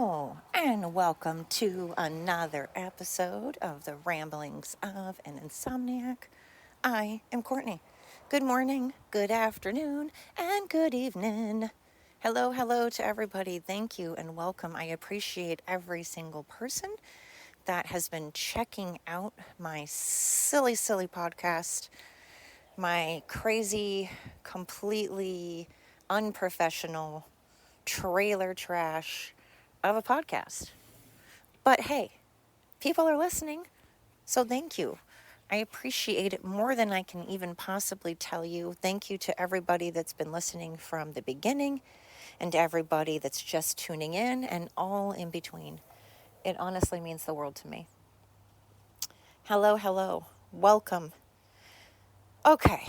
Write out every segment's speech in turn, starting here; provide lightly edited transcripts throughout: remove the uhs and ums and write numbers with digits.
Hello, and welcome to another episode of the Ramblings of an Insomniac. I am Courtney. Good morning, good afternoon, and good evening. Hello to everybody. Thank you and welcome. I appreciate every single person that has been checking out my silly podcast, my crazy, completely unprofessional trailer trash of a podcast. But hey, people are listening, so thank you. I appreciate it more than I can even possibly tell you. Thank you to everybody that's been listening from the beginning and to everybody that's just tuning in and all in between. It honestly means the world to me. Hello. Welcome. Okay,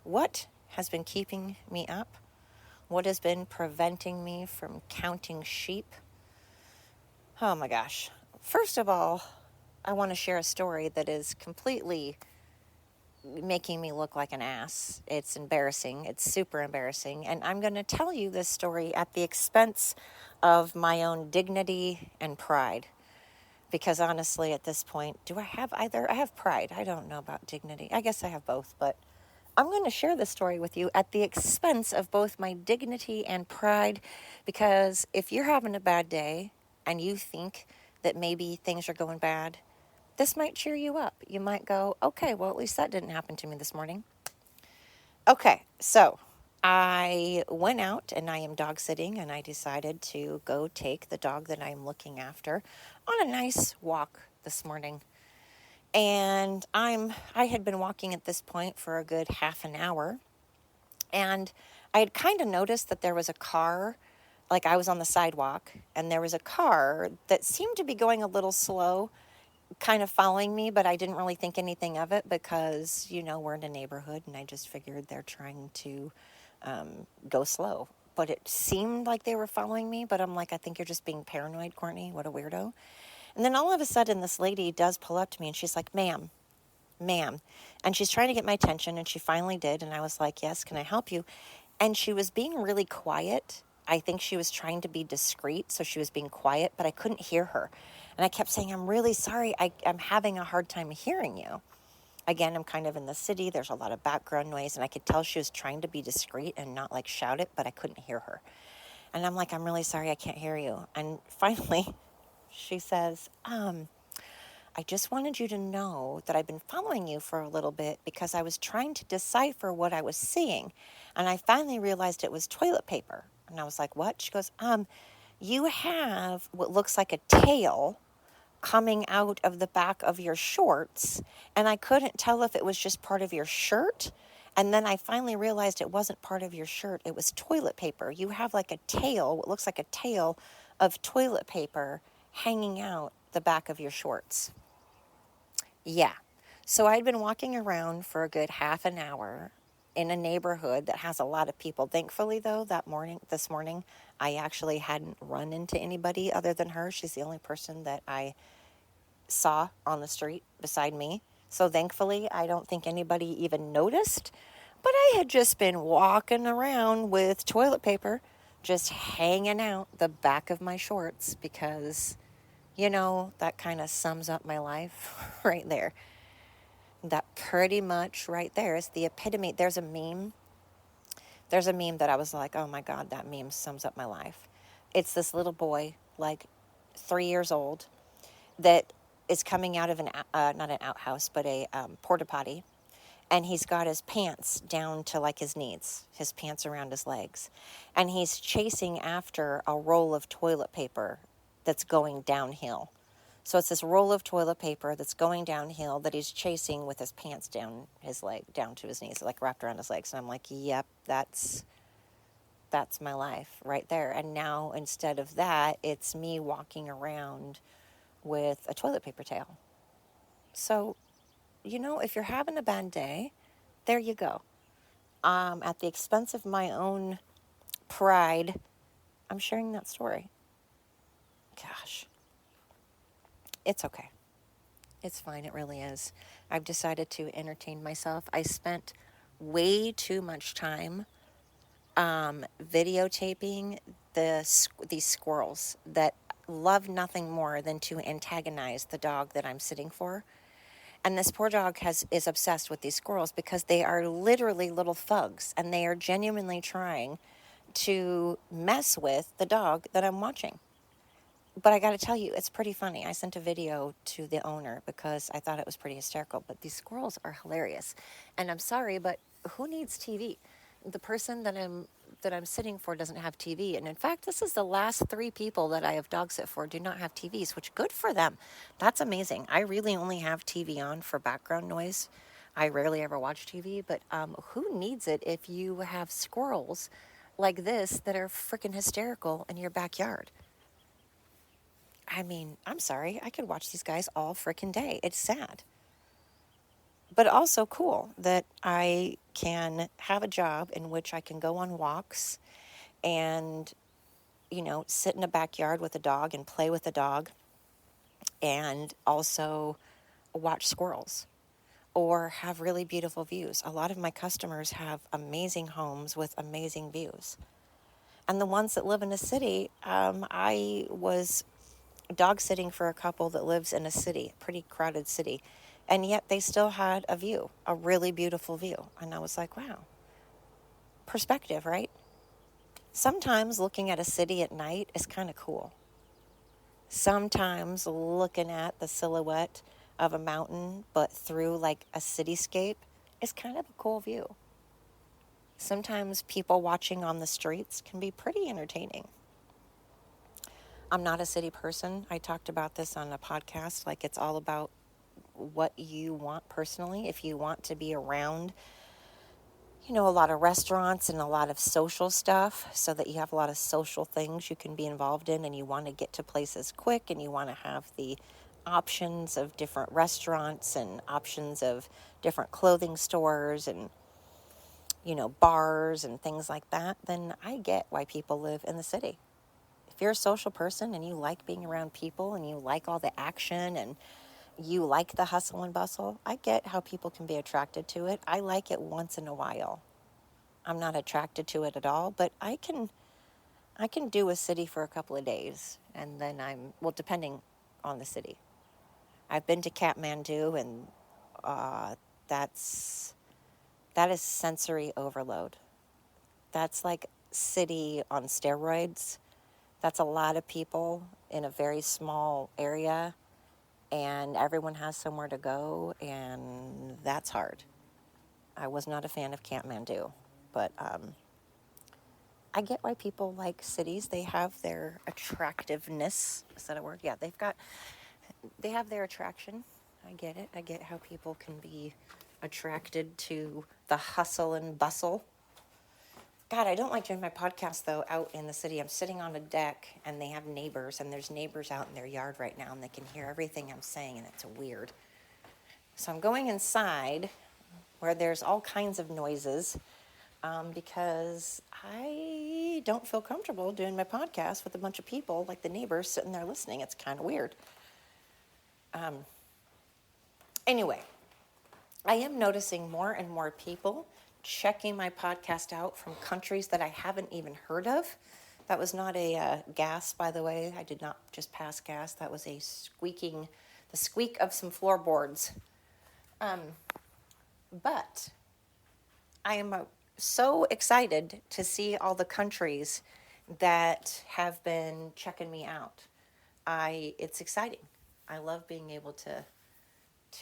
what has been keeping me up? What has been preventing me from counting sheep? Oh my gosh. First of all, I want to share a story that is completely making me look like an ass. It's embarrassing. It's super embarrassing. And I'm going to tell you this story at the expense of my own dignity and pride. Because honestly, at this point, do I have either? I have pride. I don't know about dignity. I guess I have both, but I'm going to share this story with you at the expense of both my dignity and pride. Because if you're having a bad day and you think that maybe things are going bad, this might cheer you up. You might go, okay, well, at least that didn't happen to me this morning. Okay, so I went out and I am dog sitting and I decided to go take the dog that I'm looking after on a nice walk this morning. And I had been walking at this point for a good half an hour. And I had kind of noticed that there was a car, like I was on the sidewalk, and there was a car that seemed to be going a little slow, kind of following me, but I didn't really think anything of it because, we're in a neighborhood and I just figured they're trying to go slow. But it seemed like they were following me, but I'm like, I think you're just being paranoid, Courtney. What a weirdo. And then all of a sudden, this lady does pull up to me and she's like, ma'am. And she's trying to get my attention, and she finally did. And I was like, yes, can I help you? And she was being really quiet. I think she was trying to be discreet, so she was being quiet, but I couldn't hear her. And I kept saying, I'm really sorry. I'm having a hard time hearing you. Again, I'm kind of in the city. There's a lot of background noise, and I could tell she was trying to be discreet and not like shout it, but I couldn't hear her. And I'm like, I'm really sorry. I can't hear you. And finally, she says, I just wanted you to know that I've been following you for a little bit because I was trying to decipher what I was seeing. And I finally realized it was toilet paper. And I was like, what? She goes, you have what looks like a tail coming out of the back of your shorts. And I couldn't tell if it was just part of your shirt. And then I finally realized it wasn't part of your shirt. It was toilet paper. You have like a tail, what looks like a tail of toilet paper hanging out the back of your shorts. Yeah. So I'd been walking around for a good half an hour in a neighborhood that has a lot of people. Thankfully, though, this morning, I actually hadn't run into anybody other than her. She's the only person that I saw on the street beside me. So thankfully, I don't think anybody even noticed. But I had just been walking around with toilet paper just hanging out the back of my shorts because, that kind of sums up my life right there. That pretty much right there is the epitome. There's a meme that I was like, oh my God, that meme sums up my life. It's this little boy, like 3 years old, that is coming out of not an outhouse, but a porta potty. And he's got his pants down to like his knees, his pants around his legs. And he's chasing after a roll of toilet paper that's going downhill. So it's this roll of toilet paper that's going downhill that he's chasing with his pants down his leg, down to his knees, like wrapped around his legs. And I'm like, yep, that's my life right there. And now instead of that, it's me walking around with a toilet paper tail. So, if you're having a bad day, there you go. At the expense of my own pride, I'm sharing that story. Gosh. It's okay. It's fine. It really is. I've decided to entertain myself. I spent way too much time videotaping these squirrels that love nothing more than to antagonize the dog that I'm sitting for. And this poor dog is obsessed with these squirrels because they are literally little thugs, and they are genuinely trying to mess with the dog that I'm watching. But I got to tell you, it's pretty funny. I sent a video to the owner because I thought it was pretty hysterical. But these squirrels are hilarious. And I'm sorry, but who needs TV? The person that I'm sitting for doesn't have TV. And in fact, this is the last 3 people that I have dog sit for do not have TVs, which good for them. That's amazing. I really only have TV on for background noise. I rarely ever watch TV, but who needs it if you have squirrels like this that are freaking hysterical in your backyard? I mean, I'm sorry, I could watch these guys all freaking day. It's sad. But also cool that I can have a job in which I can go on walks and, sit in a backyard with a dog and play with a dog and also watch squirrels or have really beautiful views. A lot of my customers have amazing homes with amazing views. And the ones that live in a city, I was dog sitting for a couple that lives in a city, a pretty crowded city, and yet they still had a view, a really beautiful view. And I was like, wow, perspective, right? Sometimes looking at a city at night is kind of cool. Sometimes looking at the silhouette of a mountain, but through like a cityscape, is kind of a cool view. Sometimes people watching on the streets can be pretty entertaining. I'm not a city person. I talked about this on a podcast. Like, it's all about what you want personally. If you want to be around, a lot of restaurants and a lot of social stuff so that you have a lot of social things you can be involved in, and you want to get to places quick, and you want to have the options of different restaurants and options of different clothing stores and, bars and things like that, then I get why people live in the city. If you're a social person and you like being around people and you like all the action and you like the hustle and bustle, I get how people can be attracted to it. I like it once in a while. I'm not attracted to it at all, but I can do a city for a couple of days, and then depending on the city. I've been to Kathmandu, and that is sensory overload. That's like city on steroids. That's a lot of people in a very small area, and everyone has somewhere to go, and that's hard. I was not a fan of Kathmandu, but I get why people like cities. They have their attractiveness. Is that a word? Yeah, they have their attraction. I get it. I get how people can be attracted to the hustle and bustle. God, I don't like doing my podcast, though, out in the city. I'm sitting on a deck, and they have neighbors, and there's neighbors out in their yard right now, and they can hear everything I'm saying, and it's weird. So I'm going inside where there's all kinds of noises because I don't feel comfortable doing my podcast with a bunch of people, like the neighbors sitting there listening. It's kind of weird. Anyway, I am noticing more and more people checking my podcast out from countries that I haven't even heard of. That was not a gas, by the way. I did not just pass gas. That was the squeak of some floorboards. But I am so excited to see all the countries that have been checking me out. It's exciting. I love being able to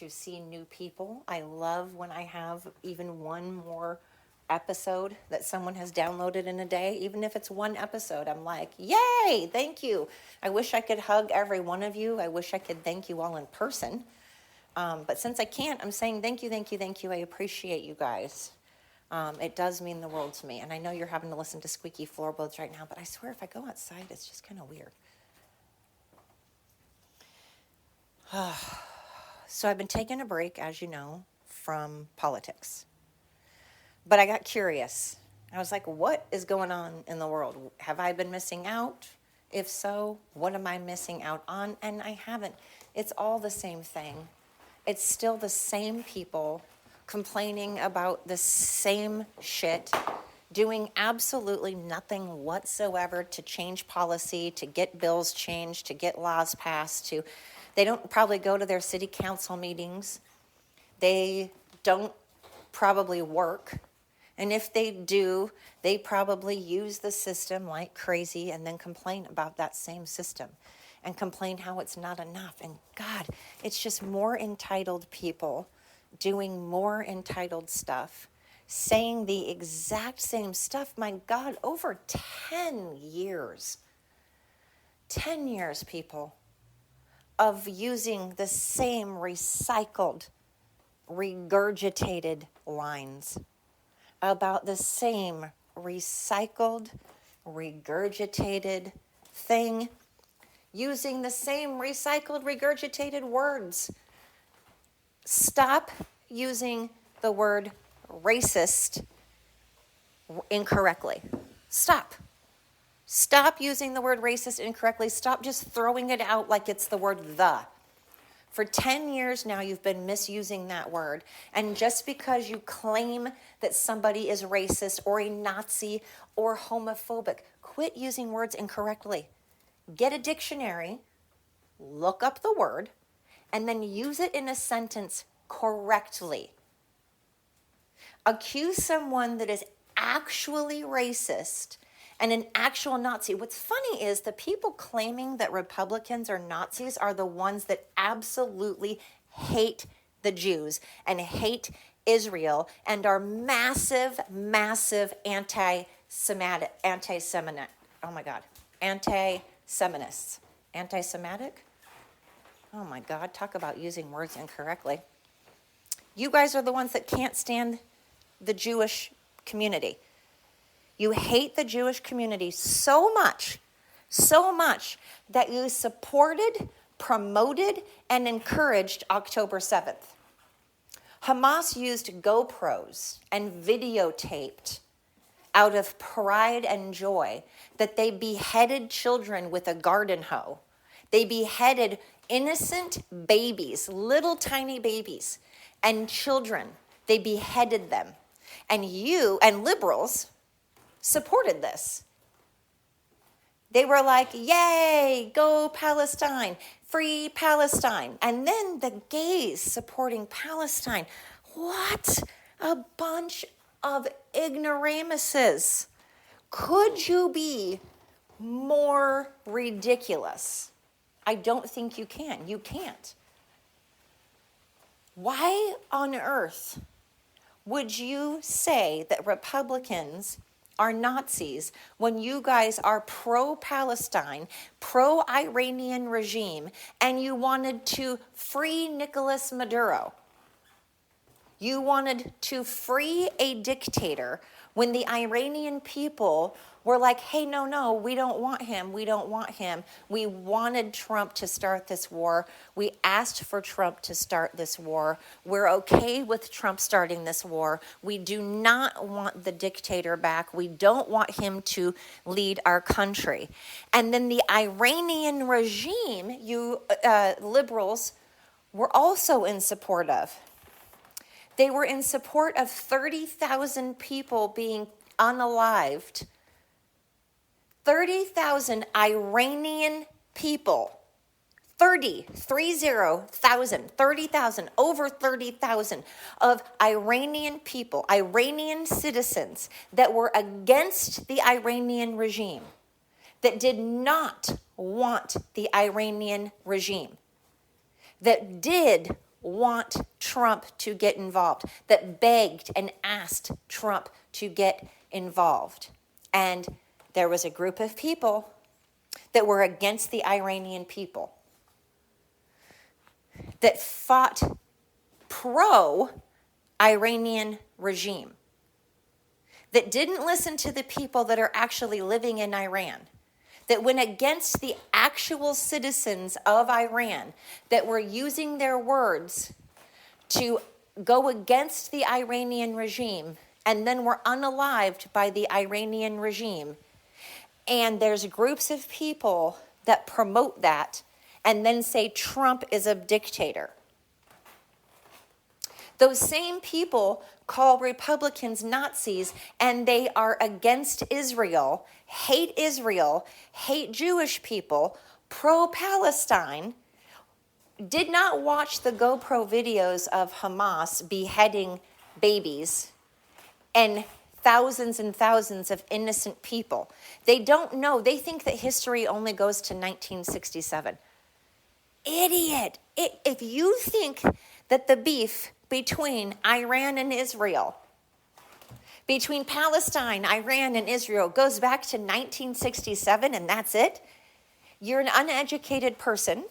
see new people. I love when I have even one more episode that someone has downloaded in a day. Even if it's one episode, I'm like, yay, thank you. I wish I could hug every one of you. I wish I could thank you all in person. But since I can't, I'm saying thank you, thank you, thank you. I appreciate you guys. It does mean the world to me. And I know you're having to listen to squeaky floorboards right now, but I swear if I go outside, it's just kind of weird. So I've been taking a break, as you know, from politics. But I got curious. I was like, what is going on in the world? Have I been missing out? If so, what am I missing out on? And I haven't. It's all the same thing. It's still the same people complaining about the same shit doing absolutely nothing whatsoever to change policy, to get bills changed, to get laws passed, they don't probably go to their city council meetings. They don't probably work. And if they do, they probably use the system like crazy and then complain about that same system and complain how it's not enough. And God, it's just more entitled people doing more entitled stuff, saying the exact same stuff. My God, over 10 years, 10 years, people, of using the same recycled, regurgitated lines about the same recycled, regurgitated thing, using the same recycled, regurgitated words. Stop using the word racist incorrectly. Stop. Stop using the word racist incorrectly. Stop just throwing it out like it's the word the. For 10 years now, you've been misusing that word. And just because you claim that somebody is racist or a Nazi or homophobic, quit using words incorrectly. Get a dictionary, look up the word, and then use it in a sentence correctly. Accuse someone that is actually racist and an actual Nazi. What's funny is the people claiming that Republicans are Nazis are the ones that absolutely hate the Jews and hate Israel and are massive, massive anti-Semitic, oh my God, anti-Seminists. Anti-Semitic? Oh my God, talk about using words incorrectly. You guys are the ones that can't stand the Jewish community. You hate the Jewish community so much that you supported, promoted, and encouraged October 7th. Hamas used GoPros and videotaped out of pride and joy that they beheaded children with a garden hoe. They beheaded innocent babies, little tiny babies, and children. They beheaded them. And you and liberals supported this. They were like, yay, go Palestine, free Palestine. And then the gays supporting Palestine. What a bunch of ignoramuses. Could you be more ridiculous? I don't think you can. You can't. Why on earth would you say that Republicans are Nazis when you guys are pro-Palestine, pro-Iranian regime, and you wanted to free Nicolas Maduro? You wanted to free a dictator when the Iranian people were like, hey, no, we don't want him. We wanted Trump to start this war. We asked for Trump to start this war. We're okay with Trump starting this war. We do not want the dictator back. We don't want him to lead our country. And then the Iranian regime, you liberals, were also in support of. They were in support of 30,000 people being unalived. 30,000 Iranian people. 30,000, over 30,000 of Iranian people, Iranian citizens that were against the Iranian regime, that did not want the Iranian regime, that did want Trump to get involved, that begged and asked Trump to get involved. And there was a group of people that were against the Iranian people that fought pro-Iranian regime, that didn't listen to the people that are actually living in Iran, that went against the actual citizens of Iran that were using their words to go against the Iranian regime and then were unalived by the Iranian regime. And there's groups of people that promote that and then say Trump is a dictator. Those same people call Republicans Nazis, and they are against Israel, hate Jewish people, pro-Palestine, did not watch the GoPro videos of Hamas beheading babies and thousands of innocent people. They don't know. They think that history only goes to 1967. Idiot. If you think that the beef between Iran and Israel, between Palestine, Iran, and Israel goes back to 1967 and that's it, you're an uneducated person.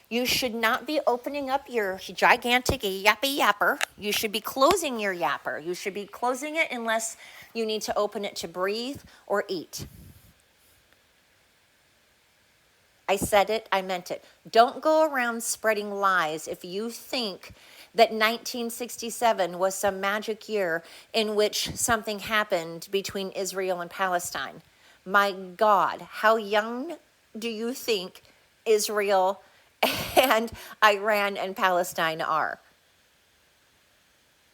You should not be opening up your gigantic yappy yapper. You should be closing your yapper. You should be closing it unless you need to open it to breathe or eat. I said it, I meant it. Don't go around spreading lies if you think that 1967 was some magic year in which something happened between Israel and Palestine. My God, how young do you think Israel and Iran and Palestine are?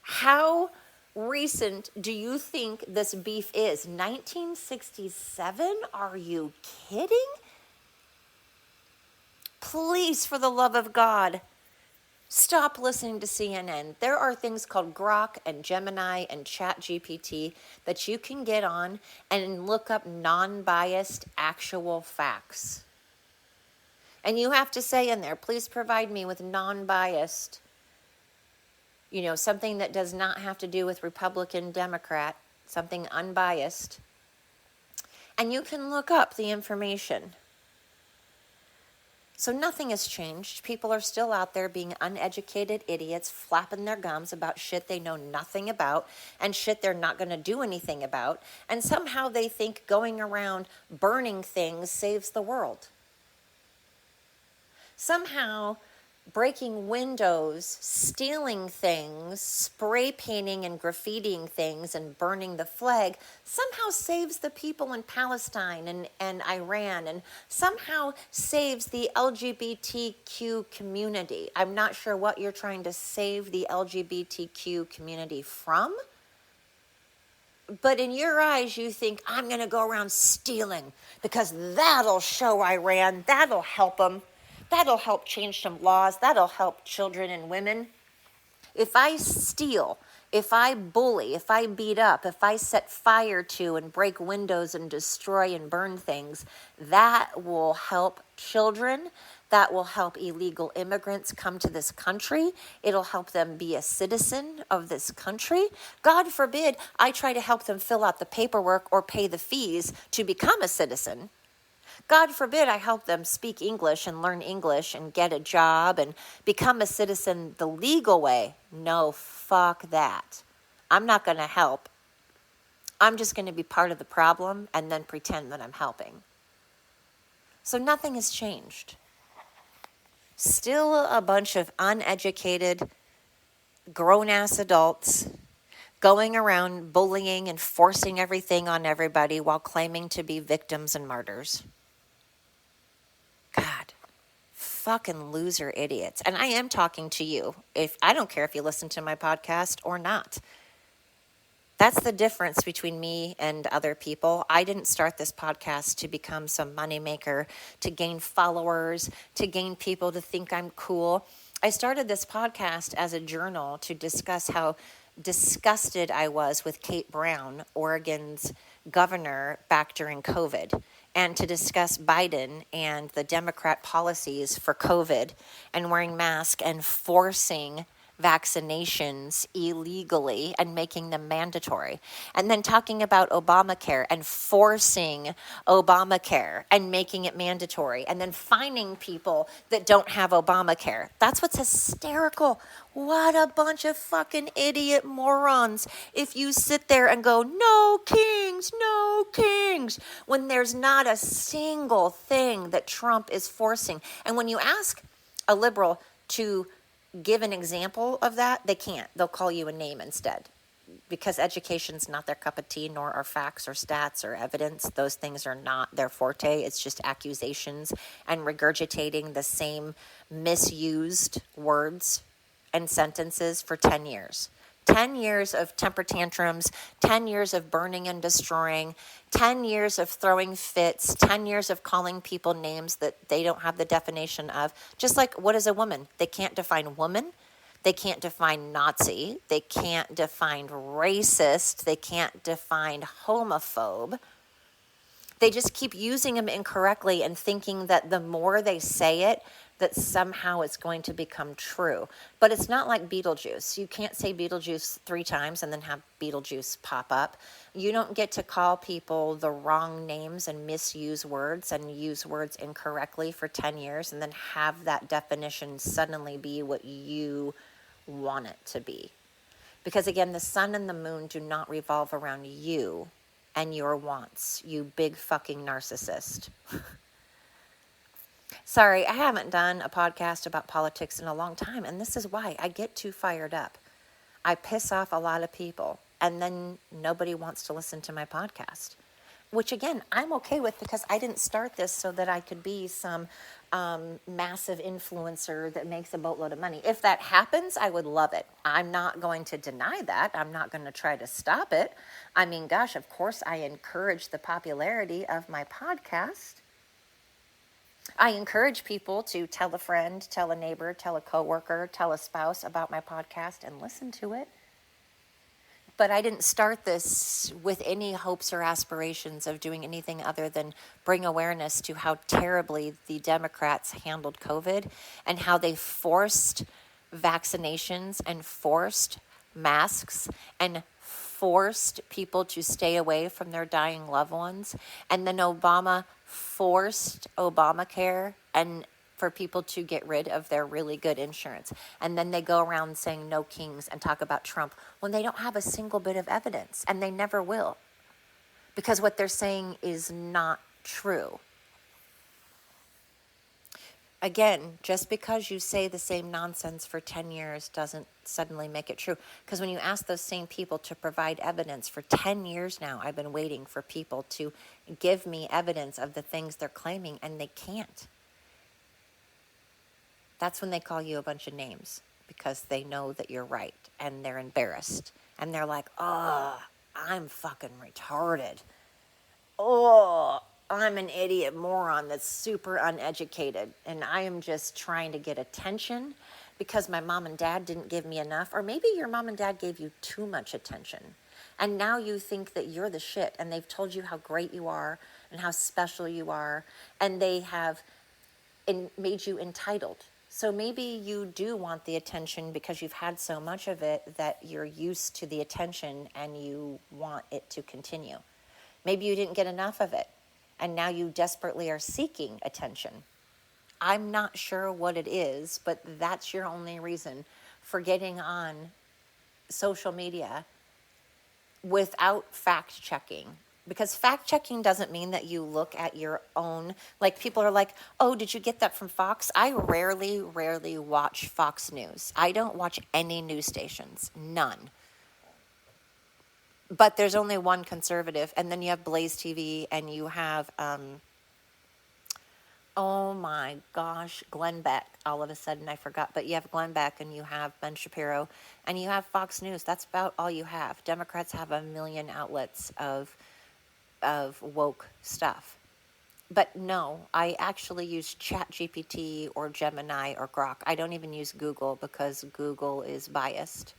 How recent do you think this beef is? 1967? Are you kidding? Please, for the love of God, stop listening to CNN. There are things called Grok and Gemini and ChatGPT that you can get on and look up non-biased actual facts. And you have to say in there, please provide me with non-biased, something that does not have to do with Republican, Democrat, something unbiased. And you can look up the information. So nothing has changed. People are still out there being uneducated idiots, flapping their gums about shit they know nothing about and shit they're not going to do anything about. And somehow they think going around burning things saves the world. Somehow breaking windows, stealing things, spray painting and graffitiing things and burning the flag somehow saves the people in Palestine and Iran and somehow saves the LGBTQ community. I'm not sure what you're trying to save the LGBTQ community from, but in your eyes you think, I'm going to go around stealing because that'll show Iran, that'll help them. That'll help change some laws. That'll help children and women. If I steal, if I bully, if I beat up, if I set fire to and break windows and destroy and burn things, that will help children. That will help illegal immigrants come to this country. It'll help them be a citizen of this country. God forbid I try to help them fill out the paperwork or pay the fees to become a citizen. God forbid I help them speak English and learn English and get a job and become a citizen the legal way. No, fuck that. I'm not going to help. I'm just going to be part of the problem and then pretend that I'm helping. So nothing has changed. Still a bunch of uneducated, grown-ass adults going around bullying and forcing everything on everybody while claiming to be victims and martyrs. God, fucking loser idiots. And I am talking to you. I don't care if you listen to my podcast or not. That's the difference between me and other people. I didn't start this podcast to become some moneymaker, to gain followers, to gain people to think I'm cool. I started this podcast as a journal to discuss how disgusted I was with Kate Brown, Oregon's governor, back during COVID, and to discuss Biden and the Democrat policies for COVID and wearing masks and forcing vaccinations illegally and making them mandatory. And then talking about Obamacare and forcing Obamacare and making it mandatory. And then fining people that don't have Obamacare. That's what's hysterical. What a bunch of fucking idiot morons. If you sit there and go, no kings, when there's not a single thing that Trump is forcing. And when you ask a liberal to give an example of that, they can't. They'll call you a name instead, because education's not their cup of tea, nor are facts or stats or evidence. Those things are not their forte. It's just accusations and regurgitating the same misused words and sentences for 10 years. 10 years of temper tantrums, 10 years of burning and destroying, 10 years of throwing fits, 10 years of calling people names that they don't have the definition of. Just like, what is a woman? They can't define woman. They can't define Nazi. They can't define racist. They can't define homophobe. They just keep using them incorrectly and thinking that the more they say it, that somehow it's going to become true. But it's not like Beetlejuice. You can't say Beetlejuice 3 times and then have Beetlejuice pop up. You don't get to call people the wrong names and misuse words and use words incorrectly for 10 years and then have that definition suddenly be what you want it to be. Because again, the sun and the moon do not revolve around you and your wants, you big fucking narcissist. Sorry, I haven't done a podcast about politics in a long time, and this is why I get too fired up. I piss off a lot of people, and then nobody wants to listen to my podcast, which again, I'm okay with because I didn't start this so that I could be some massive influencer that makes a boatload of money. If that happens, I would love it. I'm not going to deny that. I'm not going to try to stop it. I mean, gosh, of course I encourage the popularity of my podcast. I encourage people to tell a friend, tell a neighbor, tell a coworker, tell a spouse about my podcast and listen to it. But I didn't start this with any hopes or aspirations of doing anything other than bring awareness to how terribly the Democrats handled COVID and how they forced vaccinations and forced masks and forced people to stay away from their dying loved ones. And then Obama forced Obamacare and for people to get rid of their really good insurance. And then they go around saying no kings and talk about Trump when they don't have a single bit of evidence, and they never will. Because what they're saying is not true. Again, just because you say the same nonsense for 10 years doesn't suddenly make it true. Because when you ask those same people to provide evidence, for 10 years now, I've been waiting for people to give me evidence of the things they're claiming, and they can't. That's when they call you a bunch of names because they know that you're right and they're embarrassed. And they're like, oh, I'm fucking retarded. Oh, I'm an idiot moron that's super uneducated. And I am just trying to get attention because my mom and dad didn't give me enough. Or maybe your mom and dad gave you too much attention. And now you think that you're the shit. And they've told you how great you are and how special you are. And they have made you entitled. So maybe you do want the attention because you've had so much of it that you're used to the attention and you want it to continue. Maybe you didn't get enough of it and now you desperately are seeking attention. I'm not sure what it is, but that's your only reason for getting on social media without fact checking. Because fact checking doesn't mean that you look at your own, like people are like, oh, did you get that from Fox? I rarely watch Fox News. I don't watch any news stations, none. But there's only one conservative, and then you have Blaze TV, and you have, oh my gosh, Glenn Beck. All of a sudden I forgot, but you have Glenn Beck, and you have Ben Shapiro, and you have Fox News. That's about all you have. Democrats have a million outlets of woke stuff. But no, I actually use ChatGPT or Gemini or Grok. I don't even use Google because Google is biased.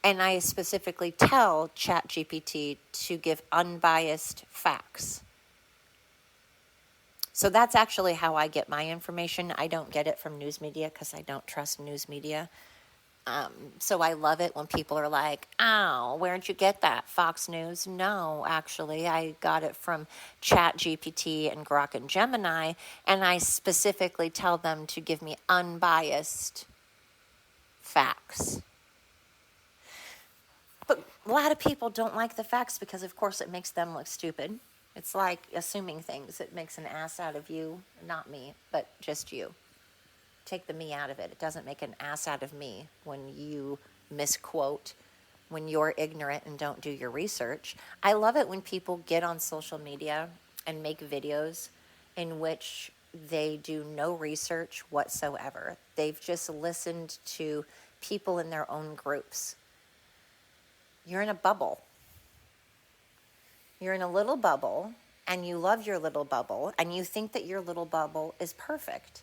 And I specifically tell ChatGPT to give unbiased facts. So that's actually how I get my information. I don't get it from news media because I don't trust news media. So I love it when people are like, oh, where'd you get that? Fox News? No, actually, I got it from ChatGPT and Grok and Gemini, and I specifically tell them to give me unbiased facts. But a lot of people don't like the facts because, of course, it makes them look stupid. It's like assuming things. It makes an ass out of you, not me, but just you. Take the me out of it. It doesn't make an ass out of me when you misquote, when you're ignorant and don't do your research. I love it when people get on social media and make videos in which They do no research whatsoever. They've just listened to people in their own groups. You're in a bubble. You're in a little bubble, and you love your little bubble, and you think that your little bubble is perfect.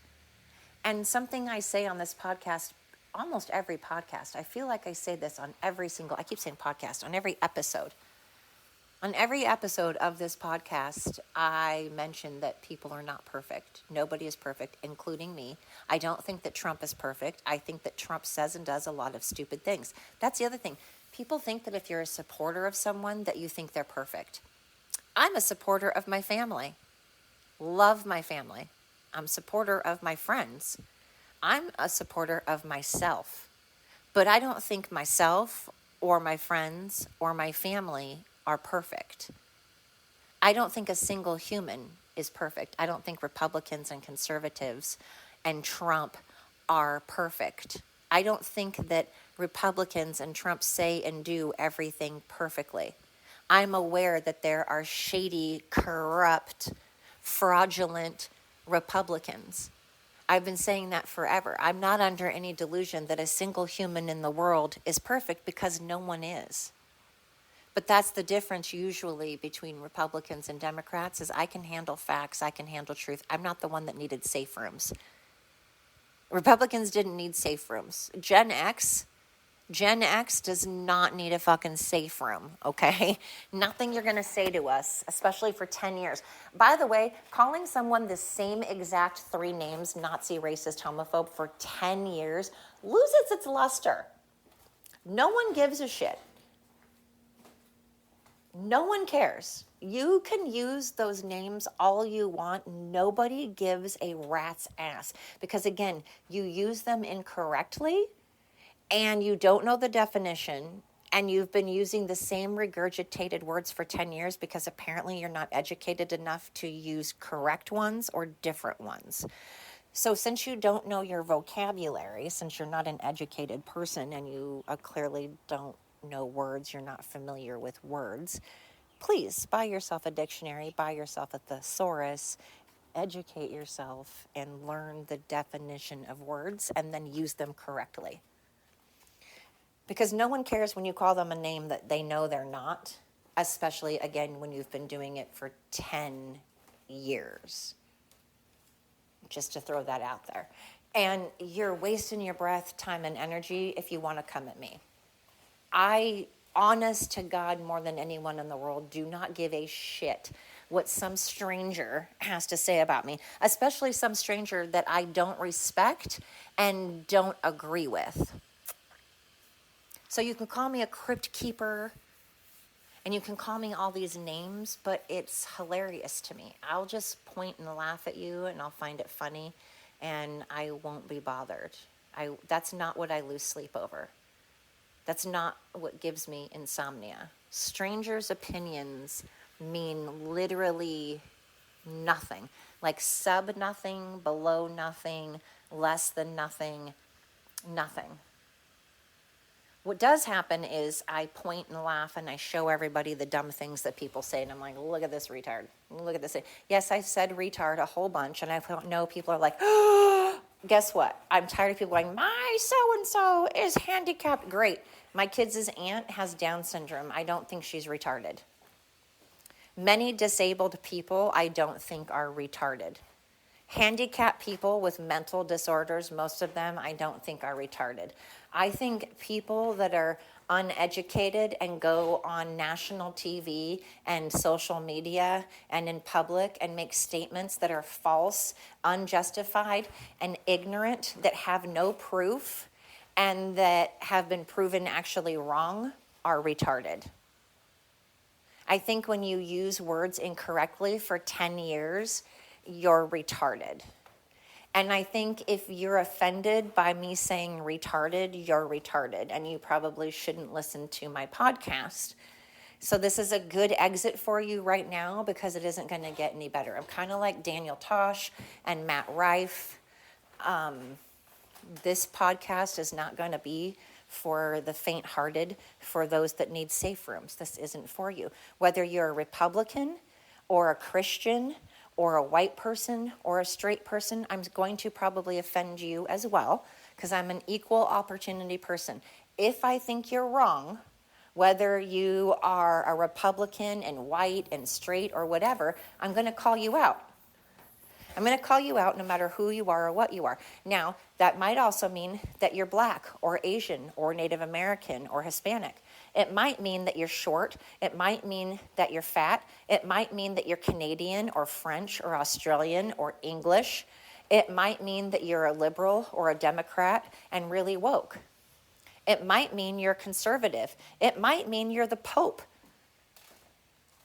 And something I say on this podcast, almost every podcast, I feel like I say this on every single, I keep saying podcast, on every episode. On every episode of this podcast, I mention that people are not perfect. Nobody is perfect, including me. I don't think that Trump is perfect. I think that Trump says and does a lot of stupid things. That's the other thing. People think that if you're a supporter of someone, that you think they're perfect. I'm a supporter of my family. Love my family. I'm a supporter of my friends. I'm a supporter of myself. But I don't think myself or my friends or my family are perfect. I don't think a single human is perfect. I don't think Republicans and conservatives and Trump are perfect. I don't think that Republicans and Trump say and do everything perfectly. I'm aware that there are shady, corrupt, fraudulent Republicans. I've been saying that forever. I'm not under any delusion that a single human in the world is perfect, because no one is. But that's the difference usually between Republicans and Democrats, is I can handle facts, I can handle truth. I'm not the one that needed safe rooms. Republicans didn't need safe rooms. Gen X does not need a fucking safe room, okay? Nothing you're going to say to us, especially for 10 years. By the way, calling someone the same exact 3 names, Nazi, racist, homophobe, for 10 years loses its luster. No one gives a shit. No one cares. You can use those names all you want. Nobody gives a rat's ass. Because again, you use them incorrectly, and you don't know the definition, and you've been using the same regurgitated words for 10 years because apparently you're not educated enough to use correct ones or different ones. So since you don't know your vocabulary, since you're not an educated person and you clearly don't know words, you're not familiar with words, please buy yourself a dictionary, buy yourself a thesaurus, educate yourself, and learn the definition of words, and then use them correctly. Because no one cares when you call them a name that they know they're not, especially, again, when you've been doing it for 10 years. Just to throw that out there. And you're wasting your breath, time, and energy if you want to come at me. I, honest to God, more than anyone in the world, do not give a shit what some stranger has to say about me, especially some stranger that I don't respect and don't agree with. So you can call me a crypt keeper, and you can call me all these names, but it's hilarious to me. I'll just point and laugh at you, and I'll find it funny, and I won't be bothered. That's not what I lose sleep over. That's not what gives me insomnia. Strangers' opinions mean literally nothing. Like sub nothing, below nothing, less than nothing, nothing. What does happen is I point and laugh and I show everybody the dumb things that people say. And I'm like, look at this retard. Look at this. Yes, I said retard a whole bunch. And I know people are like, oh, guess what? I'm tired of people going, my so-and-so is handicapped. Great. My kid's aunt has Down syndrome. I don't think she's retarded. Many disabled people I don't think are retarded. Handicapped people with mental disorders, most of them I don't think are retarded. I think people that are uneducated and go on national TV and social media and in public and make statements that are false, unjustified, and ignorant, that have no proof and that have been proven actually wrong, are retarded. I think when you use words incorrectly for 10 years, you're retarded. And I think if you're offended by me saying retarded, you're retarded, and you probably shouldn't listen to my podcast. So this is a good exit for you right now, because it isn't going to get any better. I'm kind of like Daniel Tosh and Matt Rife. This podcast is not going to be for the faint-hearted, for those that need safe rooms. This isn't for you. Whether you're a Republican or a Christian or a white person or a straight person, I'm going to probably offend you as well, because I'm an equal opportunity person. If I think you're wrong, whether you are a Republican and white and straight or whatever, I'm going to call you out. I'm going to call you out no matter who you are or what you are. Now, that might also mean that you're black or Asian or Native American or Hispanic. It might mean that you're short. It might mean that you're fat. It might mean that you're Canadian or French or Australian or English. It might mean that you're a liberal or a Democrat and really woke. It might mean you're conservative. It might mean you're the Pope.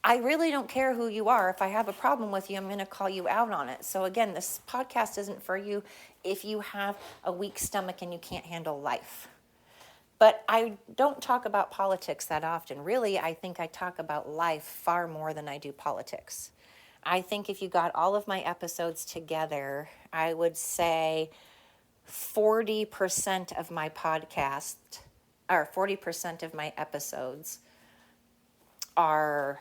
I really don't care who you are. If I have a problem with you, I'm going to call you out on it. So again, this podcast isn't for you if you have a weak stomach and you can't handle life. But I don't talk about politics that often. Really, I think I talk about life far more than I do politics. I think if you got all of my episodes together, I would say 40% of my podcast, or 40% of my episodes are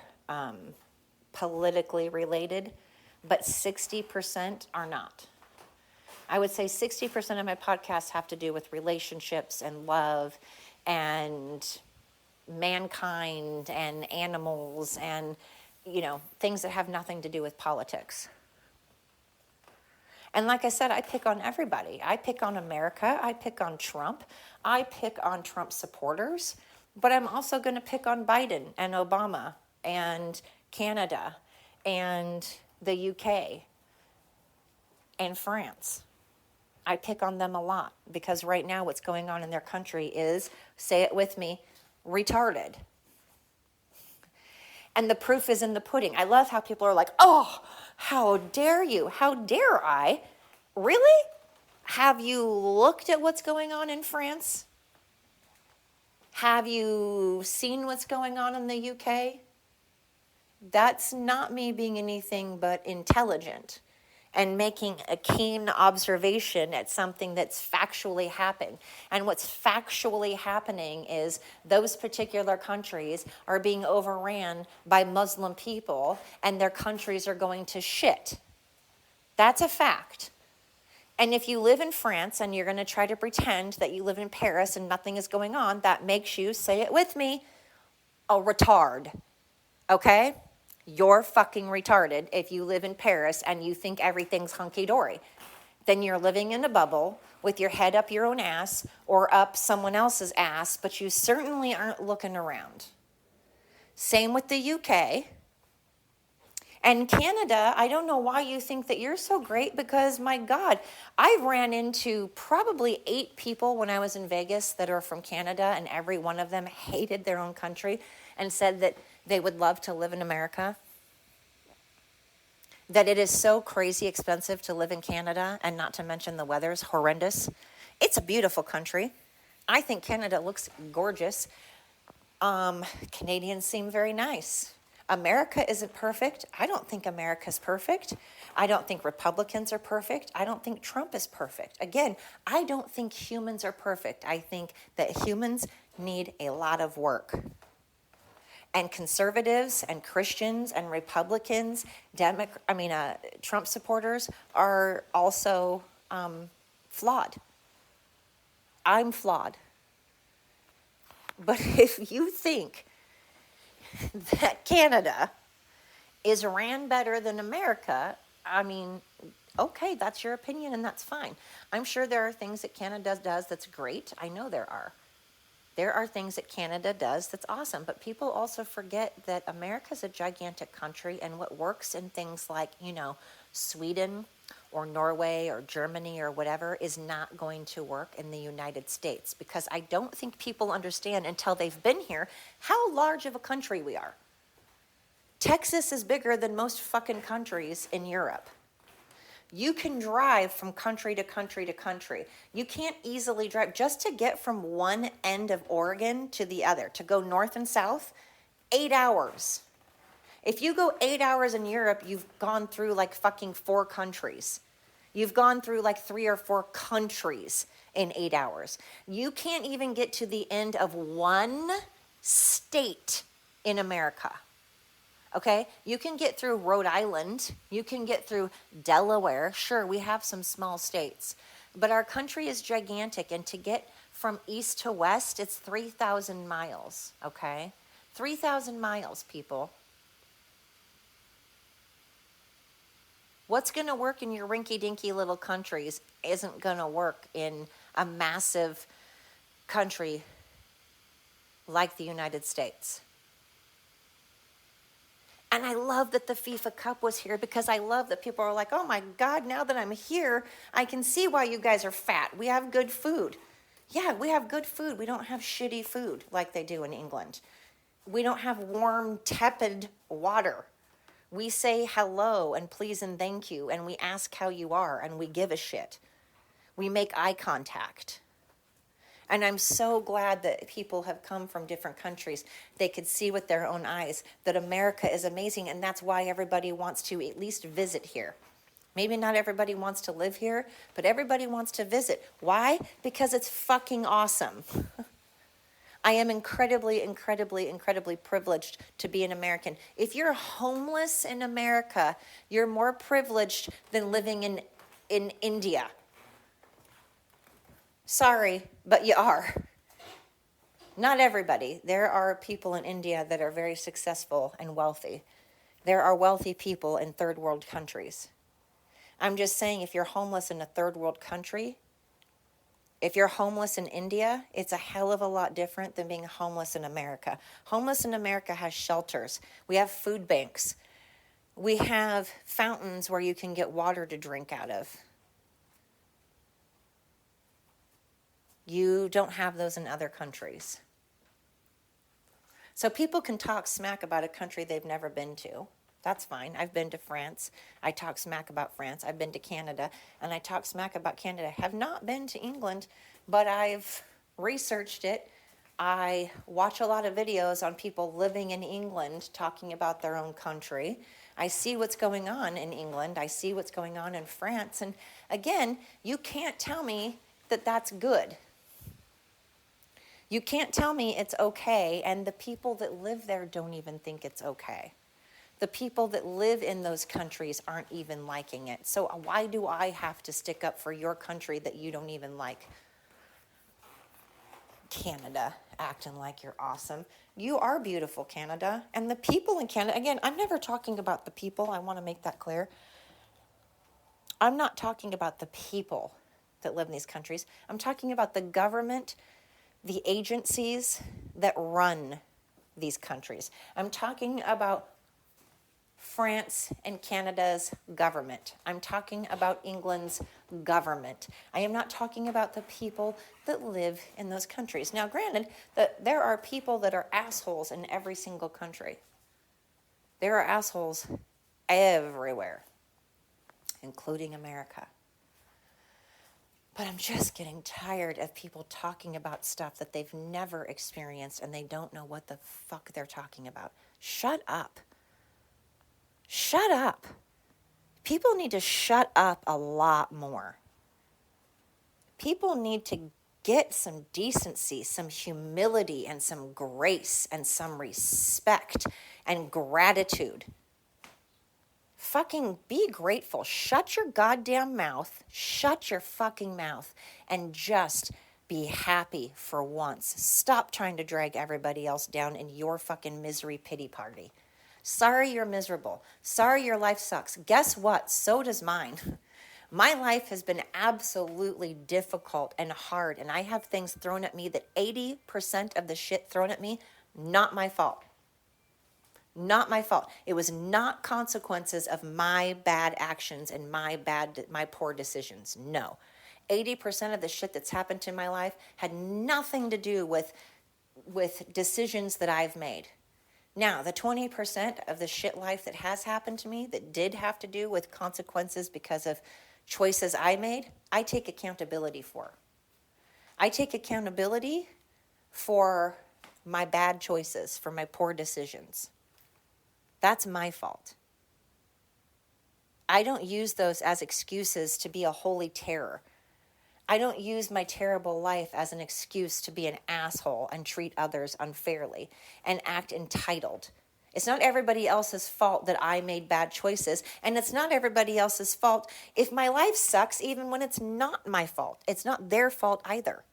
politically related, but 60% are not. I would say 60% of my podcasts have to do with relationships and love and mankind and animals and, things that have nothing to do with politics. And like I said, I pick on everybody. I pick on America. I pick on Trump. I pick on Trump supporters. But I'm also going to pick on Biden and Obama and Canada and the UK and France. I pick on them a lot because right now what's going on in their country is, say it with me, retarded. And the proof is in the pudding. I love how people are like, oh, how dare you? How dare I? Really? Have you looked at what's going on in France? Have you seen what's going on in the UK? That's not me being anything but intelligent and making a keen observation at something that's factually happened. And what's factually happening is those particular countries are being overran by Muslim people and their countries are going to shit. That's a fact. And if you live in France and you're going to try to pretend that you live in Paris and nothing is going on, that makes you, say it with me, a retard. Okay? You're fucking retarded if you live in Paris and you think everything's hunky-dory. Then you're living in a bubble with your head up your own ass or up someone else's ass, but you certainly aren't looking around. Same with the UK. And Canada, I don't know why you think that you're so great because, my God, I ran into probably 8 people when I was in Vegas that are from Canada, and every one of them hated their own country and said that they would love to live in America. That it is so crazy expensive to live in Canada, and not to mention the weather's horrendous. It's a beautiful country. I think Canada looks gorgeous. Canadians seem very nice. America isn't perfect. I don't think America's perfect. I don't think Republicans are perfect. I don't think Trump is perfect. Again, I don't think humans are perfect. I think that humans need a lot of work. And conservatives and Christians and Republicans, Trump supporters are also flawed. I'm flawed. But if you think that Canada is ran better than America, okay, that's your opinion and that's fine. I'm sure there are things that Canada does that's great. I know there are. There are things that Canada does that's awesome, but people also forget that America's a gigantic country, and what works in things like, Sweden or Norway or Germany or whatever is not going to work in the United States, because I don't think people understand until they've been here how large of a country we are. Texas is bigger than most fucking countries in Europe. You can drive from country to country to country. You can't easily drive just to get from one end of Oregon to the other, to go north and south, 8 hours. If you go 8 hours in Europe, you've gone through like fucking 4 countries. You've gone through like 3 or 4 countries in 8 hours. You can't even get to the end of one state in America. Okay, you can get through Rhode Island, you can get through Delaware. Sure, we have some small states, but our country is gigantic, and to get from east to west, it's 3,000 miles, okay? 3,000 miles, people. What's going to work in your rinky-dinky little countries isn't going to work in a massive country like the United States. And I love that the FIFA Cup was here, because I love that people are like, oh my God, now that I'm here, I can see why you guys are fat. We have good food. Yeah, we have good food. We don't have shitty food like they do in England. We don't have warm, tepid water. We say hello and please and thank you, and we ask how you are, and we give a shit. We make eye contact. And I'm so glad that people have come from different countries. They could see with their own eyes that America is amazing, and that's why everybody wants to at least visit here. Maybe not everybody wants to live here, but everybody wants to visit. Why? Because it's fucking awesome. I am incredibly, incredibly, incredibly privileged to be an American. If you're homeless in America, you're more privileged than living in India. Sorry, but you are. Not everybody. There are people in India that are very successful and wealthy. There are wealthy people in third world countries. I'm just saying, if you're homeless in a third world country, if you're homeless in India, it's a hell of a lot different than being homeless in America. Homeless in America has shelters. We have food banks. We have fountains where you can get water to drink out of. You don't have those in other countries. So people can talk smack about a country they've never been to. That's fine. I've been to France. I talk smack about France. I've been to Canada, and I talk smack about Canada. I have not been to England, but I've researched it. I watch a lot of videos on people living in England talking about their own country. I see what's going on in England. I see what's going on in France. And again, you can't tell me that that's good. You can't tell me it's okay, and the people that live there don't even think it's okay. The people that live in those countries aren't even liking it. So why do I have to stick up for your country that you don't even like? Canada, acting like you're awesome. You are beautiful, Canada. And the people in Canada, again, I'm never talking about the people. I want to make that clear. I'm not talking about the people that live in these countries. I'm talking about the government, the agencies that run these countries. I'm talking about France and Canada's government. I'm talking about England's government. I am not talking about the people that live in those countries. Now, granted, that there are people that are assholes in every single country. There are assholes everywhere, including America. But I'm just getting tired of people talking about stuff that they've never experienced, and they don't know what the fuck they're talking about. Shut up. Shut up. People need to shut up a lot more. People need to get some decency, some humility, and some grace, and some respect and gratitude. Fucking be grateful. Shut your goddamn mouth. Shut your fucking mouth and just be happy for once. Stop trying to drag everybody else down in your fucking misery pity party. Sorry you're miserable. Sorry your life sucks. Guess what? So does mine. My life has been absolutely difficult and hard, and I have things thrown at me that 80% of the shit thrown at me, not my fault. Not my fault. It was not consequences of my bad actions and my poor decisions. No. 80% of the shit that's happened to my life had nothing to do with decisions that I've made. Now, the 20% of the shit life that has happened to me that did have to do with consequences because of choices I made, I take accountability for. I take accountability for my bad choices, for my poor decisions. That's my fault. I don't use those as excuses to be a holy terror. I don't use my terrible life as an excuse to be an asshole and treat others unfairly and act entitled It's not everybody else's fault that I made bad choices. And it's not everybody else's fault if my life sucks, even when it's not my fault. It's not their fault either.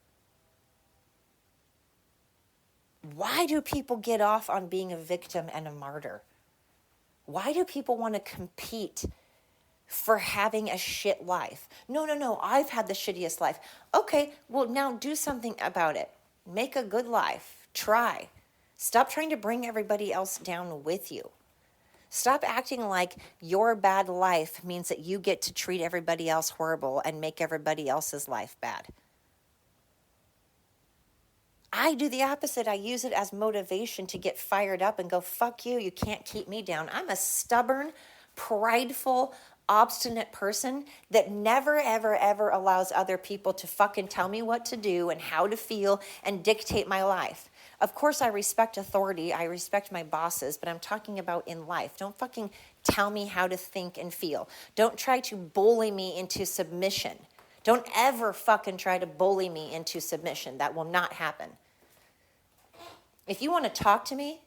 Why do people get off on being a victim and a martyr? Why do people want to compete for having a shit life? No, I've had the shittiest life. Okay, well, now do something about it. Make a good life. Try. Stop trying to bring everybody else down with you. Stop acting like your bad life means that you get to treat everybody else horrible and make everybody else's life bad. I do the opposite. I use it as motivation to get fired up and go, fuck you, you can't keep me down. I'm a stubborn, prideful, obstinate person that never, ever, ever allows other people to fucking tell me what to do and how to feel and dictate my life. Of course, I respect authority. I respect my bosses, but I'm talking about in life. Don't fucking tell me how to think and feel. Don't try to bully me into submission. Don't ever fucking try to bully me into submission. That will not happen. If you want to talk to me,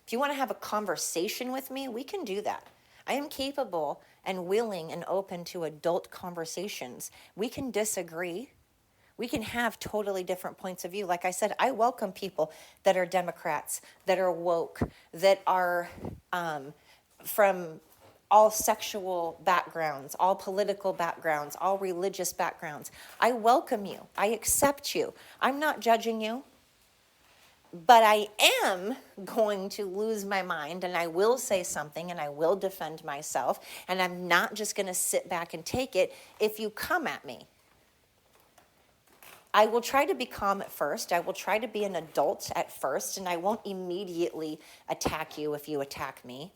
if you want to have a conversation with me, we can do that. I am capable and willing and open to adult conversations. We can disagree. We can have totally different points of view. Like I said, I welcome people that are Democrats, that are woke, that are from all sexual backgrounds, all political backgrounds, all religious backgrounds. I welcome you. I accept you. I'm not judging you. But I am going to lose my mind, and I will say something, and I will defend myself, and I'm not just going to sit back and take it if you come at me. I will try to be calm at first. I will try to be an adult at first, and I won't immediately attack you if you attack me.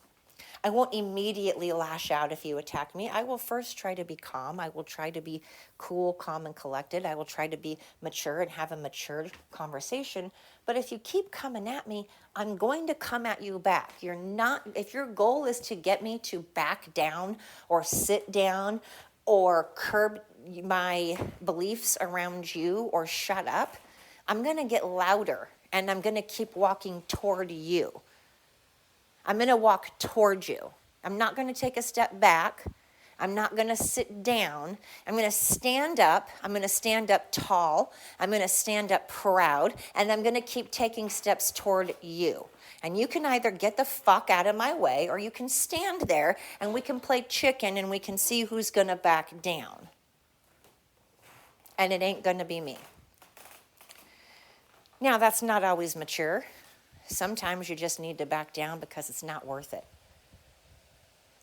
I won't immediately lash out if you attack me. I will first try to be calm. I will try to be cool, calm, and collected. I will try to be mature and have a mature conversation. But if you keep coming at me, I'm going to come at you back. If your goal is to get me to back down or sit down or curb my beliefs around you or shut up, I'm going to get louder and I'm going to keep walking toward you. I'm going to walk toward you. I'm not going to take a step back. I'm not going to sit down. I'm going to stand up. I'm going to stand up tall. I'm going to stand up proud. And I'm going to keep taking steps toward you. And you can either get the fuck out of my way or you can stand there and we can play chicken and we can see who's going to back down. And it ain't going to be me. Now, that's not always mature. Sometimes you just need to back down because it's not worth it.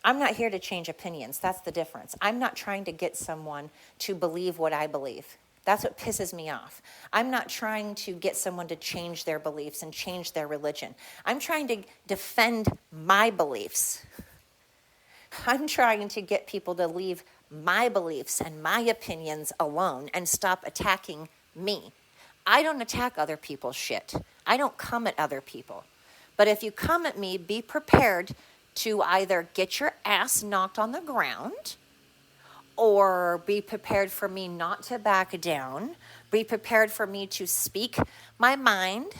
I'm not here to change opinions. That's the difference. I'm not trying to get someone to believe what I believe. That's what pisses me off. I'm not trying to get someone to change their beliefs and change their religion. I'm trying to defend my beliefs. I'm trying to get people to leave my beliefs and my opinions alone and stop attacking me. I don't attack other people's shit. I don't come at other people. But if you come at me, be prepared to either get your ass knocked on the ground or be prepared for me not to back down. Be prepared for me to speak my mind.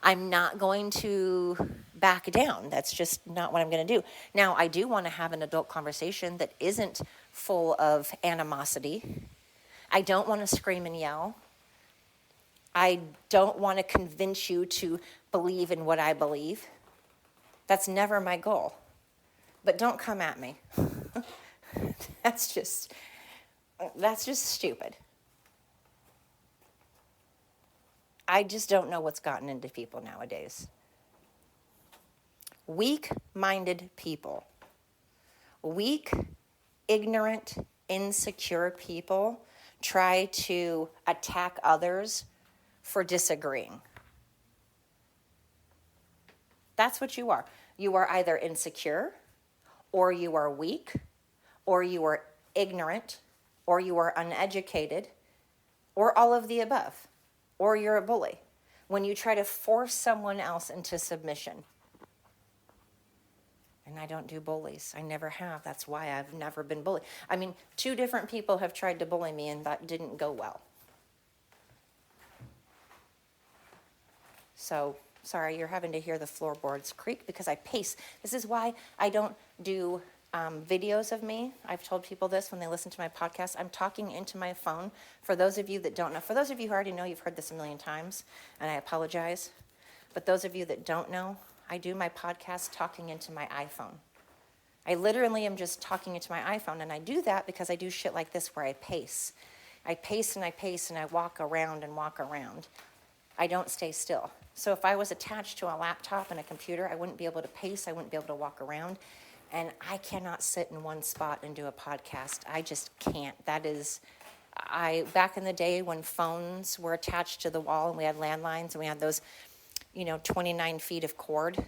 I'm not going to back down. That's just not what I'm going to do. Now, I do want to have an adult conversation that isn't full of animosity. I don't want to scream and yell. I don't want to convince you to believe in what I believe. That's never my goal. But don't come at me. That's just stupid. I just don't know what's gotten into people nowadays. Weak-minded people. Weak, ignorant, insecure people try to attack others for disagreeing. That's what you are. You are either insecure, or you are weak, or you are ignorant, or you are uneducated, or all of the above, or you're a bully. When you try to force someone else into submission. And I don't do bullies. I never have. That's why I've never been bullied. I mean, 2 different people have tried to bully me and that didn't go well. So Sorry, you're having to hear the floorboards creak because I pace. This is why I don't do videos of me. I've told people this when they listen to my podcast. I'm talking into my phone. For those of you that don't know, for those of you who already know, you've heard this a million times, and I apologize. But those of you that don't know, I do my podcast talking into my iPhone. I literally am just talking into my iPhone, and I do that because I do shit like this where I pace. I pace and I pace and I walk around and walk around. I don't stay still. So if I was attached to a laptop and a computer, I wouldn't be able to pace, I wouldn't be able to walk around. And I cannot sit in one spot and do a podcast. I just can't. Back in the day when phones were attached to the wall and we had landlines and we had those, 29 feet of cord,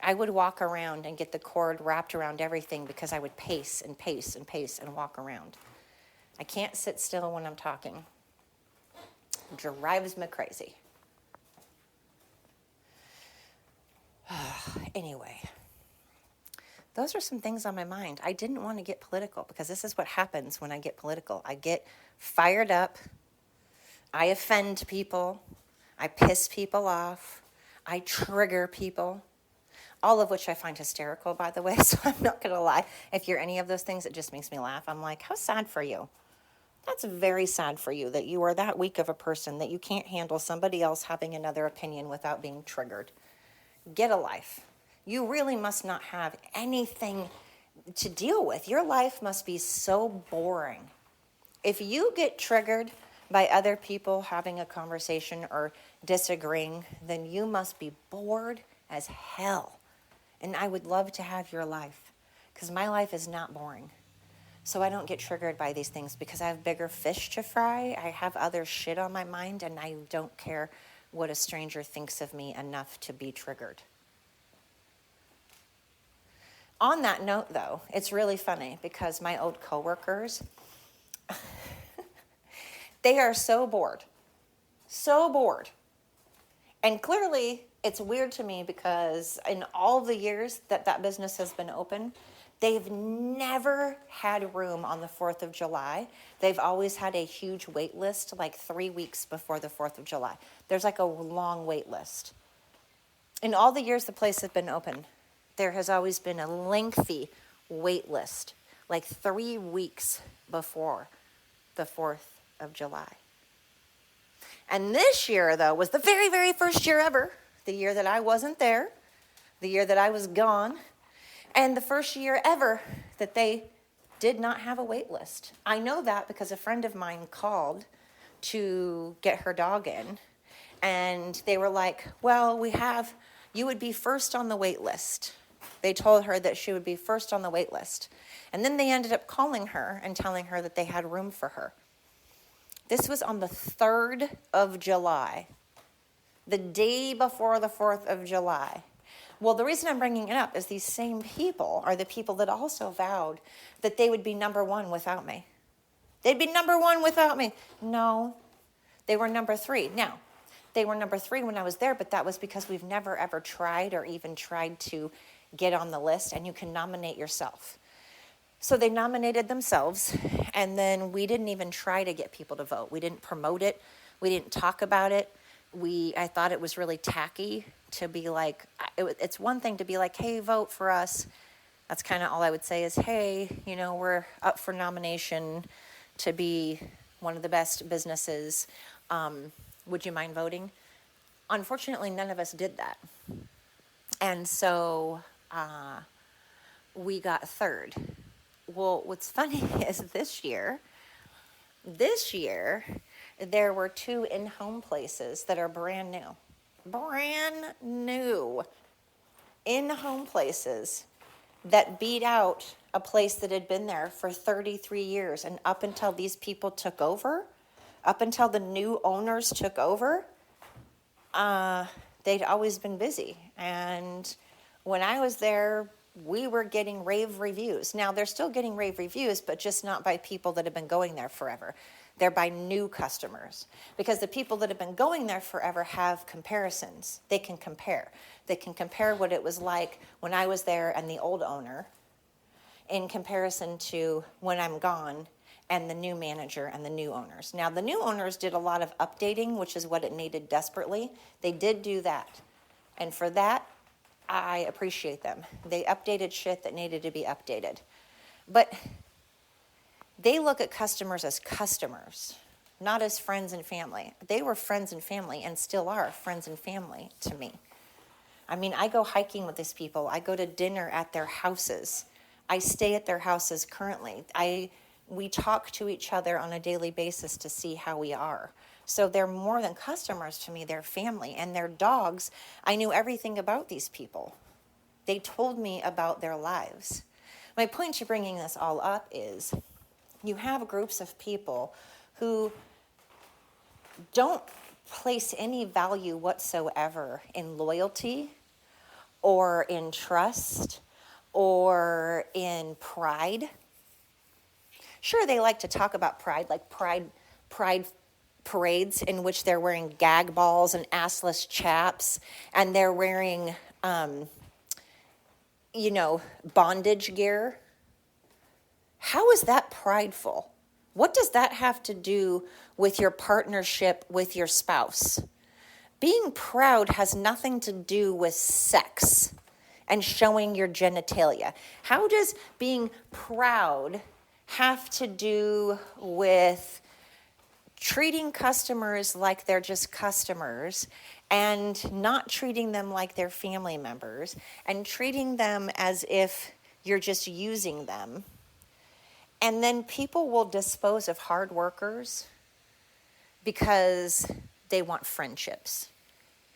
I would walk around and get the cord wrapped around everything because I would pace and pace and pace and walk around. I can't sit still when I'm talking. It drives me crazy. Anyway, those are some things on my mind. I didn't want to get political because this is what happens when I get political. I get fired up. I offend people. I piss people off. I trigger people. All of which I find hysterical, by the way, so I'm not going to lie. If you're any of those things, it just makes me laugh. I'm like, how sad for you. That's very sad for you that you are that weak of a person that you can't handle somebody else having another opinion without being triggered. Get a life. You really must not have anything to deal with. Your life must be so boring. If you get triggered by other people having a conversation or disagreeing, then you must be bored as hell. And I would love to have your life because my life is not boring. So I don't get triggered by these things because I have bigger fish to fry. I have other shit on my mind and I don't care what a stranger thinks of me enough to be triggered. On that note, though, it's really funny because my old coworkers, they are so bored. And clearly, it's weird to me because in all the years that business has been open, they've never had room on the 4th of July. They've always had a huge wait list, like 3 weeks before the 4th of July. There's like a long wait list. In all the years the place has been open, there has always been a lengthy wait list, like 3 weeks before the 4th of July. And this year, though, was the very, very first year ever, the year that I wasn't there, the year that I was gone, and the first year ever that they did not have a wait list. I know that because a friend of mine called to get her dog in, and they were like, well, you would be first on the wait list. They told her that she would be first on the wait list. And then they ended up calling her and telling her that they had room for her. This was on the 3rd of July, the day before the 4th of July. Well, the reason I'm bringing it up is these same people are the people that also vowed that they would be number one without me. They'd be number one without me. No, they were number 3. Now, they were number 3 when I was there, but that was because we've never, ever tried or even tried to get on the list, and you can nominate yourself. So they nominated themselves, and then we didn't even try to get people to vote. We didn't promote it. We didn't talk about it. I thought it was really tacky to be like, it's one thing to be like, hey, vote for us. That's kind of all I would say is, hey, we're up for nomination to be one of the best businesses. Would you mind voting? Unfortunately, none of us did that. And so we got 3rd. Well, what's funny is this year, there were 2 in-home places that are brand new in-home places that beat out a place that had been there for 33 years. And up until these people took over, up until the new owners took over, they'd always been busy. And when I was there, we were getting rave reviews. Now, they're still getting rave reviews, but just not by people that have been going there forever. They're by new customers. Because the people that have been going there forever have comparisons. They can compare. They can compare what it was like when I was there and the old owner in comparison to when I'm gone and the new manager and the new owners. Now, the new owners did a lot of updating, which is what it needed desperately. They did do that. And for that, I appreciate them. They updated shit that needed to be updated. But they look at customers as customers, not as friends and family. They were friends and family and still are friends and family to me. I mean, I go hiking with these people. I go to dinner at their houses. I stay at their houses currently. We talk to each other on a daily basis to see how we are. So they're more than customers to me. They're family. And their dogs, I knew everything about these people. They told me about their lives. My point to bringing this all up is you have groups of people who don't place any value whatsoever in loyalty or in trust or in pride. Sure, they like to talk about pride, like pride parades in which they're wearing gag balls and assless chaps, and they're wearing, bondage gear. How is that prideful? What does that have to do with your partnership with your spouse? Being proud has nothing to do with sex and showing your genitalia. How does being proud have to do with treating customers like they're just customers and not treating them like they're family members and treating them as if you're just using them? And then people will dispose of hard workers because they want friendships.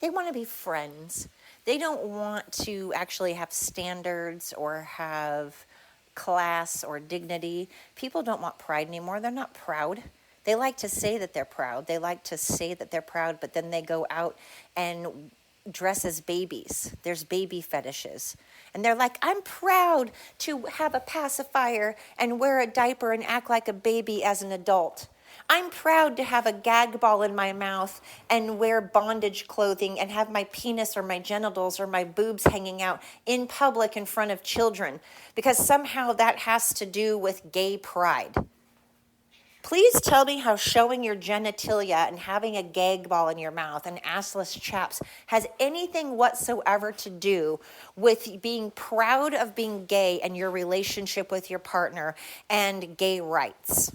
They want to be friends. They don't want to actually have standards or have class or dignity. People don't want pride anymore. They're not proud. They like to say that they're proud. But then they go out and dress as babies. There's baby fetishes. And they're like, I'm proud to have a pacifier and wear a diaper and act like a baby as an adult. I'm proud to have a gag ball in my mouth and wear bondage clothing and have my penis or my genitals or my boobs hanging out in public in front of children, because somehow that has to do with gay pride. Please tell me how showing your genitalia and having a gag ball in your mouth and assless chaps has anything whatsoever to do with being proud of being gay and your relationship with your partner and gay rights.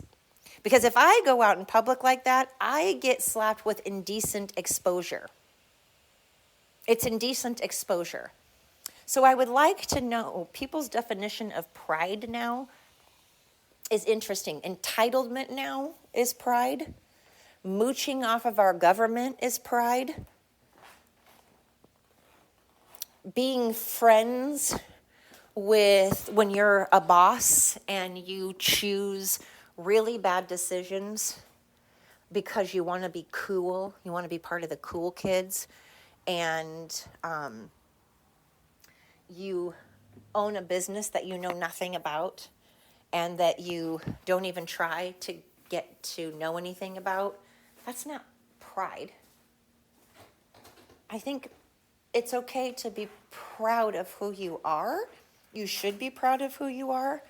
Because if I go out in public like that, I get slapped with indecent exposure. It's indecent exposure. So I would like to know, people's definition of pride now is interesting. Entitlement now is pride. Mooching off of our government is pride. Being friends with when you're a boss and you choose really bad decisions because you want to be cool, you want to be part of the cool kids, and you own a business that you know nothing about and that you don't even try to get to know anything about. That's not pride. I think it's okay to be proud of who you are. You should be proud of who you are,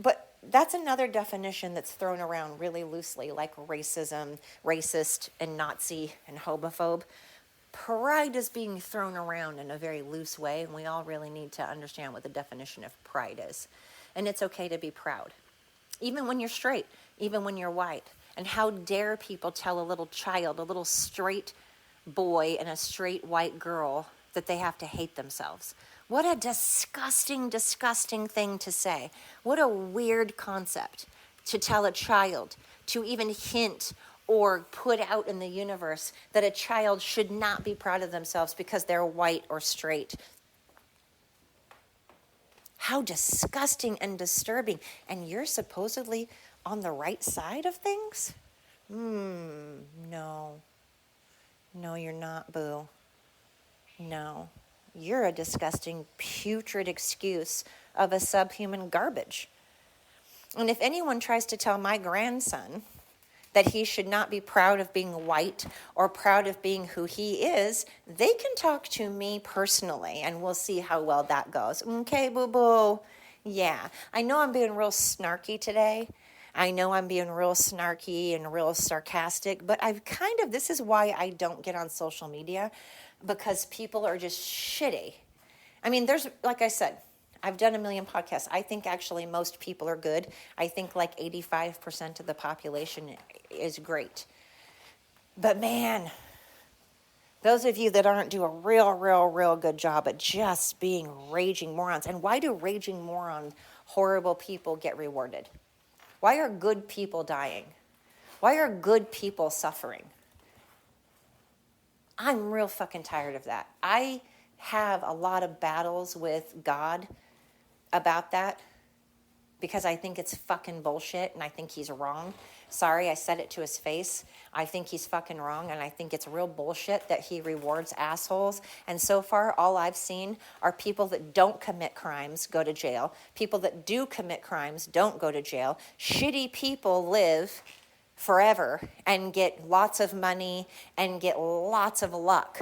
but that's another definition that's thrown around really loosely, like racism, racist, and Nazi, and homophobe. Pride is being thrown around in a very loose way, and we all really need to understand what the definition of pride is. And it's okay to be proud, even when you're straight, even when you're white. And how dare people tell a little child, a little straight boy and a straight white girl, that they have to hate themselves. What a disgusting, disgusting thing to say. What a weird concept to tell a child, to even hint or put out in the universe that a child should not be proud of themselves because they're white or straight. How disgusting and disturbing. And you're supposedly on the right side of things? No. No, you're not, boo. No. You're a disgusting, putrid excuse of a subhuman garbage. And if anyone tries to tell my grandson that he should not be proud of being white or proud of being who he is, they can talk to me personally, and we'll see how well that goes. Okay, boo-boo. Yeah, I know I'm being real snarky today, I know I'm being real snarky and real sarcastic, but this is why I don't get on social media, because people are just shitty. I mean, like I said, I've done a million podcasts. I think actually most people are good. I think like 85% of the population is great. But man, those of you that aren't do a real good job at just being raging morons. And why do raging morons, horrible people get rewarded? Why are good people dying? Why are good people suffering? I'm real fucking tired of that. I have a lot of battles with God about that because I think it's fucking bullshit and I think he's wrong. Sorry, I said it to his face. I think he's fucking wrong, and I think it's real bullshit that he rewards assholes. And so far, all I've seen are people that don't commit crimes go to jail. People that do commit crimes don't go to jail. Shitty people live forever and get lots of money and get lots of luck.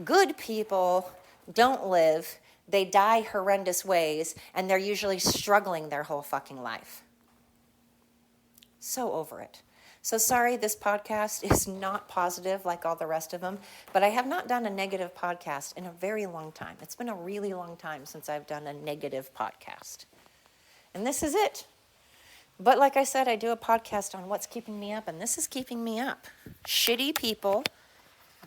Good people don't live. They die horrendous ways, and they're usually struggling their whole fucking life. So over it. So sorry, this podcast is not positive like all the rest of them, but I have not done a negative podcast in a very long time. It's been a really long time since I've done a negative podcast. And this is it. But like I said, I do a podcast on what's keeping me up, and this is keeping me up. Shitty people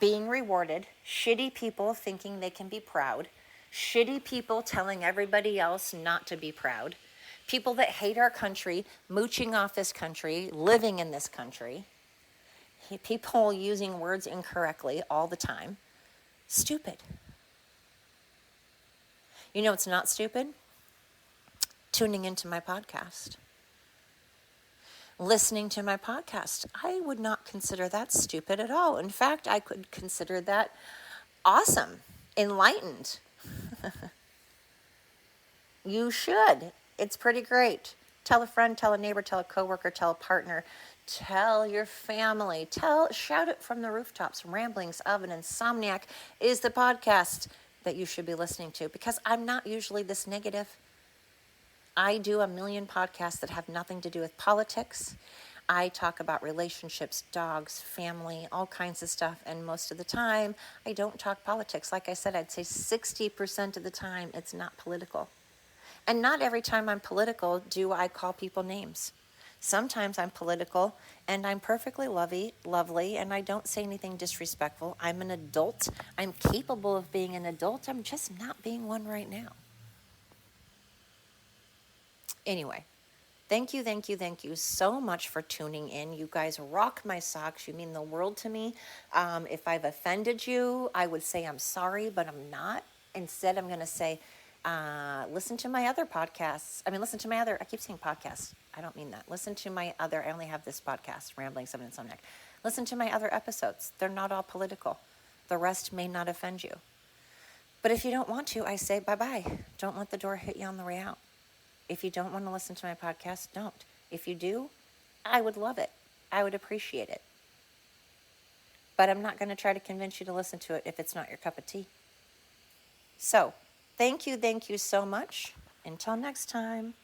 being rewarded, shitty people thinking they can be proud, shitty people telling everybody else not to be proud, people that hate our country, mooching off this country, living in this country, people using words incorrectly all the time. Stupid. You know it's not stupid? Tuning into my podcast. Listening to my podcast. I would not consider that stupid at all. In fact, I could consider that awesome, enlightened. You should. It's pretty great. Tell a friend, tell a neighbor, tell a coworker, tell a partner, tell your family, shout it from the rooftops. Ramblings of an Insomniac is the podcast that you should be listening to, because I'm not usually this negative. I do a million podcasts that have nothing to do with politics. I talk about relationships, dogs, family, all kinds of stuff. And most of the time, I don't talk politics. Like I said, I'd say 60% of the time, it's not political. And not every time I'm political do I call people names. Sometimes I'm political and I'm perfectly lovely, and I don't say anything disrespectful. I'm an adult. I'm capable of being an adult. I'm just not being one right now. Anyway, thank you so much for tuning in. You guys rock my socks. You mean the world to me. If I've offended you, I would say I'm sorry, but I'm not. Instead, I'm going to say, listen to my other podcasts. I keep saying podcasts. I don't mean that. I only have this podcast, Ramblings of an Insomniac. Listen to my other episodes. They're not all political. The rest may not offend you. But if you don't want to, I say bye-bye. Don't let the door hit you on the way out. If you don't want to listen to my podcast, don't. If you do, I would love it. I would appreciate it. But I'm not going to try to convince you to listen to it if it's not your cup of tea. So, thank you so much. Until next time.